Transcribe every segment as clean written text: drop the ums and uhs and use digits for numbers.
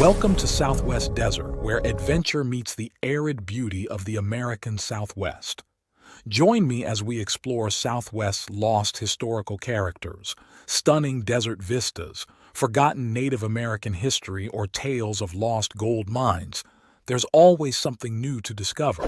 Welcome to Southwest Desert, where adventure meets the arid beauty of the American Southwest. Join me as we explore Southwest's lost historical characters, stunning desert vistas, forgotten Native American history, or tales of lost gold mines. There's always something new to discover.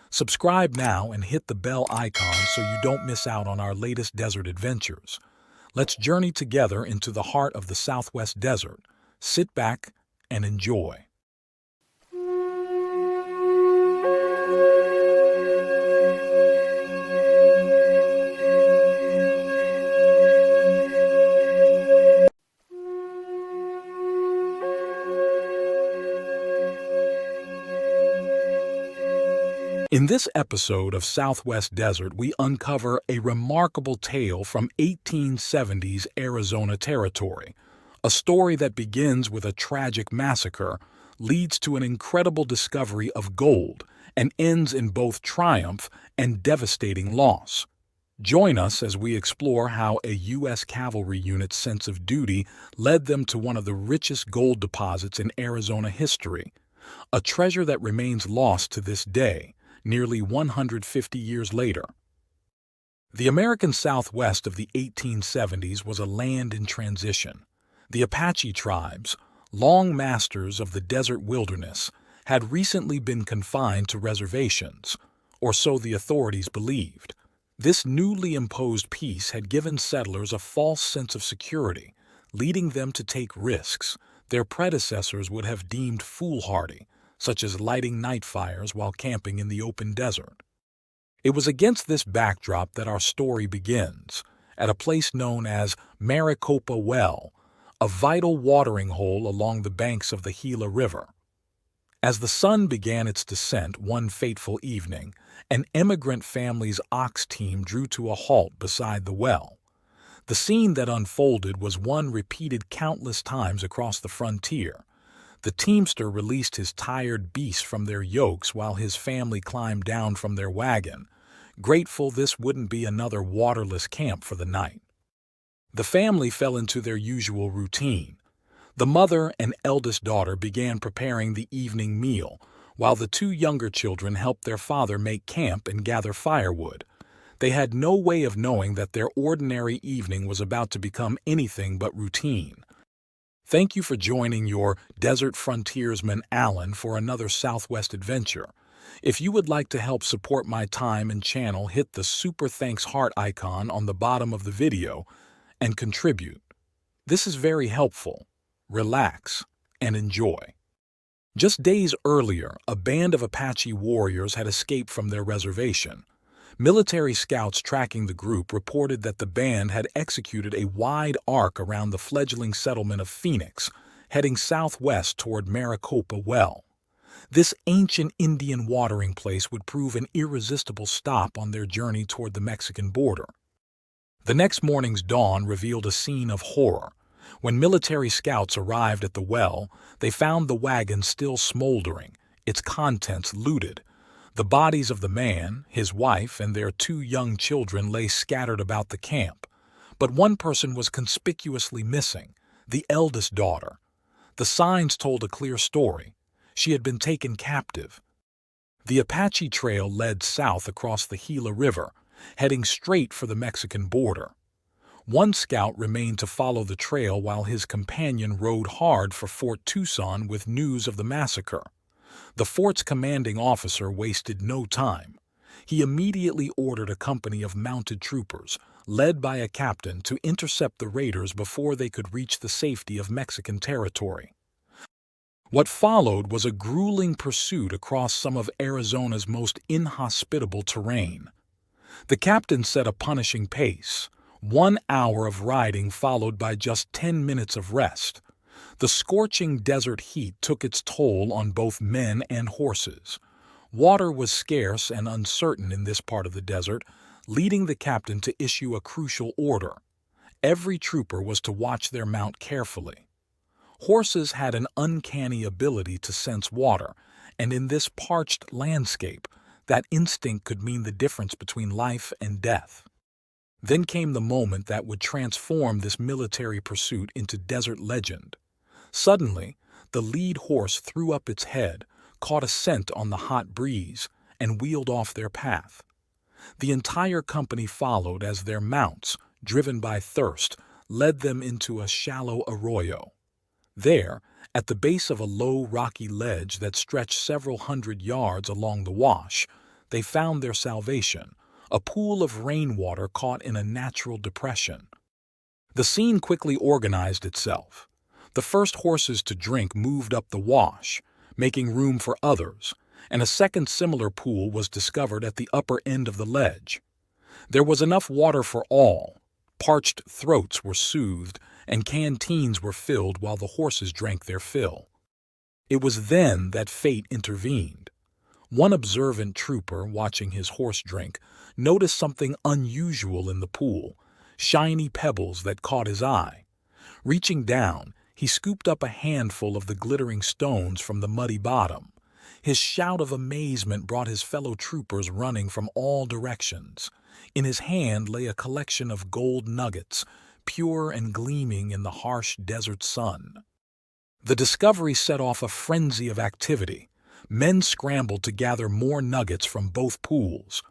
Subscribe now and hit the bell icon so you don't miss out on our latest desert adventures. Let's journey together into the heart of the Southwest Desert. Sit back and enjoy. In this episode of Southwest Desert, we uncover a remarkable tale from 1870s Arizona territory. A story that begins with a tragic massacre, leads to an incredible discovery of gold, and ends in both triumph and devastating loss. Join us as we explore how a U.S. cavalry unit's sense of duty led them to one of the richest gold deposits in Arizona history, a treasure that remains lost to this day, nearly 150 years later. The American Southwest of the 1870s was a land in transition. The Apache tribes, long masters of the desert wilderness, had recently been confined to reservations, or so the authorities believed. This newly imposed peace had given settlers a false sense of security, leading them to take risks their predecessors would have deemed foolhardy, such as lighting night fires while camping in the open desert. It was against this backdrop that our story begins, at a place known as Maricopa Well, a vital watering hole along the banks of the Gila River. As the sun began its descent one fateful evening, an immigrant family's ox team drew to a halt beside the well. The scene that unfolded was one repeated countless times across the frontier. The teamster released his tired beasts from their yokes while his family climbed down from their wagon, grateful this wouldn't be another waterless camp for the night. The family fell into their usual routine. The mother and eldest daughter began preparing the evening meal, while the two younger children helped their father make camp and gather firewood. They had no way of knowing that their ordinary evening was about to become anything but routine. Thank you for joining your desert frontiersman Alan for another Southwest adventure. If you would like to help support my time and channel, hit the super thanks heart icon on the bottom of the video and contribute. This is very helpful. Relax and enjoy. Just days earlier, a band of Apache warriors had escaped from their reservation. Military scouts tracking the group reported that the band had executed a wide arc around the fledgling settlement of Phoenix, heading southwest toward Maricopa Well. This ancient Indian watering place would prove an irresistible stop on their journey toward the Mexican border. The next morning's dawn revealed a scene of horror. When military scouts arrived at the well, they found the wagon still smoldering, its contents looted. The bodies of the man, his wife, and their two young children lay scattered about the camp. But one person was conspicuously missing, the eldest daughter. The signs told a clear story. She had been taken captive. The Apache Trail led south across the Gila River, heading straight for the Mexican border. One scout remained to follow the trail while his companion rode hard for Fort Tucson with news of the massacre. The fort's commanding officer wasted no time. He immediately ordered a company of mounted troopers, led by a captain, to intercept the raiders before they could reach the safety of Mexican territory. What followed was a grueling pursuit across some of Arizona's most inhospitable terrain. The captain set a punishing pace, 1 hour of riding followed by just 10 minutes of rest. The scorching desert heat took its toll on both men and horses. Water was scarce and uncertain in this part of the desert, leading the captain to issue a crucial order. Every trooper was to watch their mount carefully. Horses had an uncanny ability to sense water, and in this parched landscape, that instinct could mean the difference between life and death. Then came the moment that would transform this military pursuit into desert legend. Suddenly, The lead horse threw up its head, caught a scent on the hot breeze, and wheeled off their path. The entire company followed as their mounts, driven by thirst, led them into a shallow arroyo. There, at the base of a low, rocky ledge that stretched several hundred yards along the wash, they found their salvation, a pool of rainwater caught in a natural depression. The scene quickly organized itself. The first horses to drink moved up the wash, making room for others, and a second similar pool was discovered at the upper end of the ledge. There was enough water for all. Parched throats were soothed, and canteens were filled while the horses drank their fill. It was then that fate intervened. One observant trooper, watching his horse drink, noticed something unusual in the pool, shiny pebbles that caught his eye. Reaching down, he scooped up a handful of the glittering stones from the muddy bottom. His shout of amazement brought his fellow troopers running from all directions. In his hand lay a collection of gold nuggets, pure and gleaming in the harsh desert sun. The discovery set off a frenzy of activity. Men scrambled to gather more nuggets from both pools.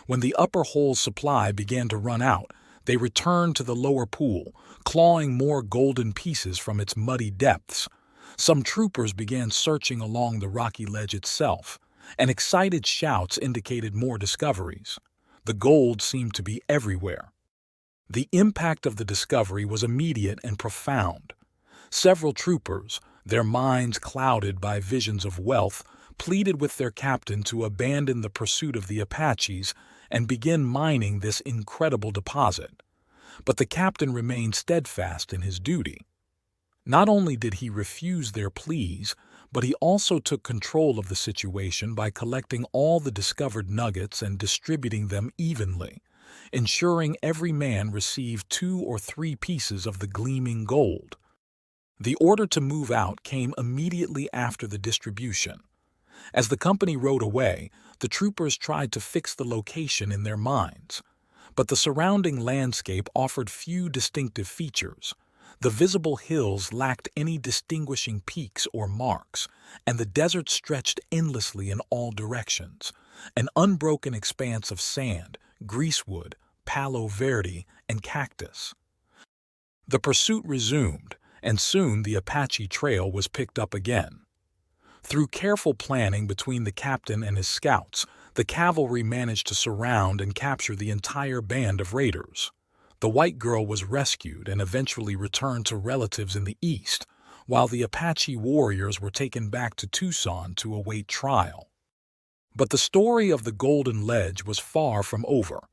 When the upper hole's supply began to run out, they returned to the lower pool, clawing more golden pieces from its muddy depths. Some troopers began searching along the rocky ledge itself, and excited shouts indicated more discoveries. The gold seemed to be everywhere. The impact of the discovery was immediate and profound. Several troopers, their minds clouded by visions of wealth, pleaded with their captain to abandon the pursuit of the Apaches and begin mining this incredible deposit. But the captain remained steadfast in his duty. Not only did he refuse their pleas, but he also took control of the situation by collecting all the discovered nuggets and distributing them evenly, ensuring every man received 2 or 3 pieces of the gleaming gold. The order to move out came immediately after the distribution. As the company rode away, the troopers tried to fix the location in their minds. But the surrounding landscape offered few distinctive features. The visible hills lacked any distinguishing peaks or marks, and the desert stretched endlessly in all directions, an unbroken expanse of sand, greasewood, palo verde, and cactus. The pursuit resumed, and soon the Apache trail was picked up again. Through careful planning between the captain and his scouts, the cavalry managed to surround and capture the entire band of raiders. The white girl was rescued and eventually returned to relatives in the east, while the Apache warriors were taken back to Tucson to await trial. But the story of the Golden Ledge was far from over.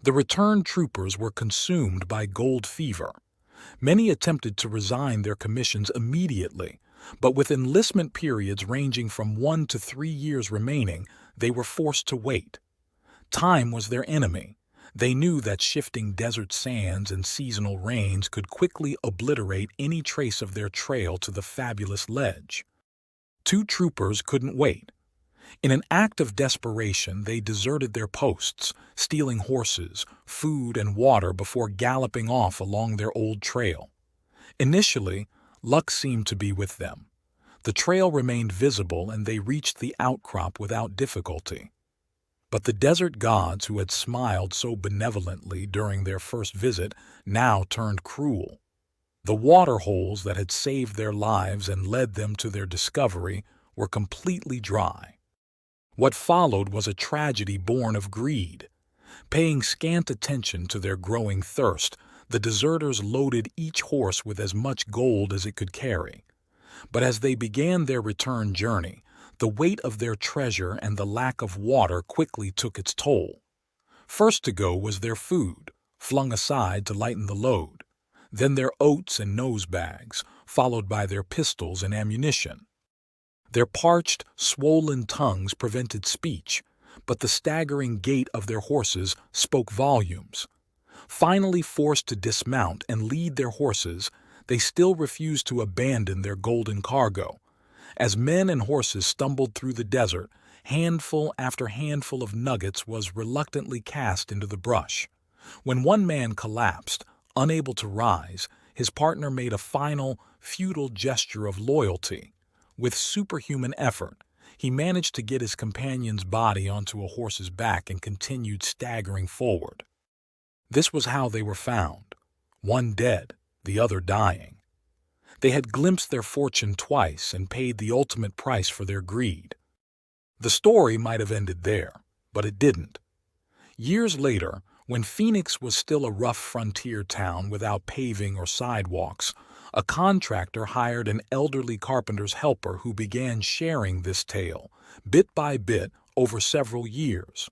The returned troopers were consumed by gold fever. Many attempted to resign their commissions immediately, but with enlistment periods ranging from 1 to 3 years remaining, they were forced to wait. Time was their enemy. They knew that shifting desert sands and seasonal rains could quickly obliterate any trace of their trail to the fabulous ledge. 2 troopers couldn't wait. In an act of desperation, they deserted their posts, stealing horses, food, and water before galloping off along their old trail. Initially, luck seemed to be with them. The trail remained visible and they reached the outcrop without difficulty. But the desert gods who had smiled so benevolently during their first visit now turned cruel. The water holes that had saved their lives and led them to their discovery were completely dry. What followed was a tragedy born of greed. Paying scant attention to their growing thirst, the deserters loaded each horse with as much gold as it could carry. But as they began their return journey, the weight of their treasure and the lack of water quickly took its toll. First to go was their food, flung aside to lighten the load. Then their oats and nose bags, followed by their pistols and ammunition. Their parched, swollen tongues prevented speech, but the staggering gait of their horses spoke volumes. Finally forced to dismount and lead their horses, they still refused to abandon their golden cargo. As men and horses stumbled through the desert, handful after handful of nuggets was reluctantly cast into the brush. When one man collapsed, unable to rise, his partner made a final, futile gesture of loyalty, With superhuman effort, he managed to get his companion's body onto a horse's back and continued staggering forward. This was how they were found, one dead, the other dying. They had glimpsed their fortune twice and paid the ultimate price for their greed. The story might have ended there, but it didn't. Years later, when Phoenix was still a rough frontier town without paving or sidewalks, a contractor hired an elderly carpenter's helper who began sharing this tale, bit by bit, over several years.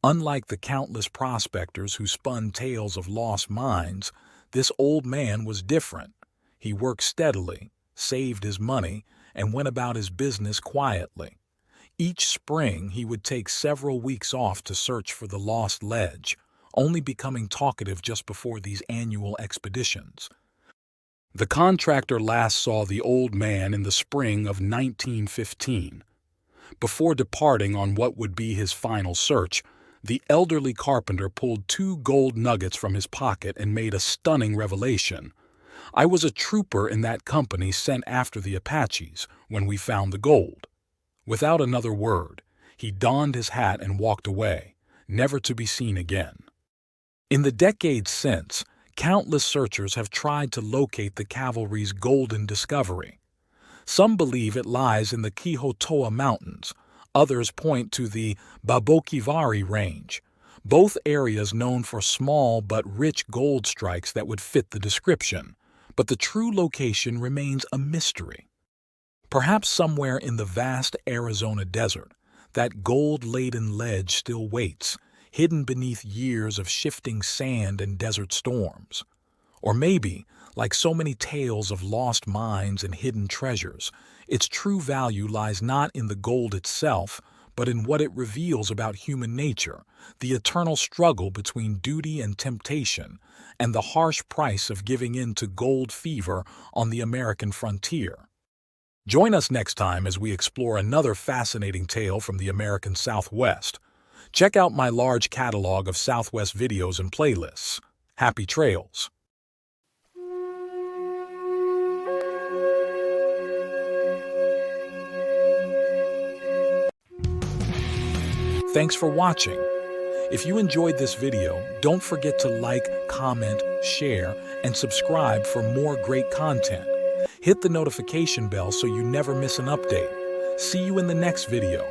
Unlike the countless prospectors who spun tales of lost mines, this old man was different. He worked steadily, saved his money, and went about his business quietly. Each spring, he would take several weeks off to search for the lost ledge, only becoming talkative just before these annual expeditions. The contractor last saw the old man in the spring of 1915. Before departing on what would be his final search, the elderly carpenter pulled 2 gold nuggets from his pocket and made a stunning revelation. "I was a trooper in that company sent after the Apaches when we found the gold." Without another word, he donned his hat and walked away, never to be seen again. In the decades since, countless searchers have tried to locate the cavalry's golden discovery. Some believe it lies in the Quijotoa Mountains. Others point to the Baboquivari range, both areas known for small but rich gold strikes that would fit the description. But the true location remains a mystery. Perhaps somewhere in the vast Arizona desert, that gold-laden ledge still waits, hidden beneath years of shifting sand and desert storms. Or maybe, like so many tales of lost mines and hidden treasures, its true value lies not in the gold itself, but in what it reveals about human nature, the eternal struggle between duty and temptation, and the harsh price of giving in to gold fever on the American frontier. Join us next time as we explore another fascinating tale from the American Southwest. Check out my large catalog of Southwest videos and playlists. Happy trails! Thanks for watching. If you enjoyed this video, don't forget to like, comment, share, and subscribe for more great content. Hit the notification bell so you never miss an update. See you in the next video.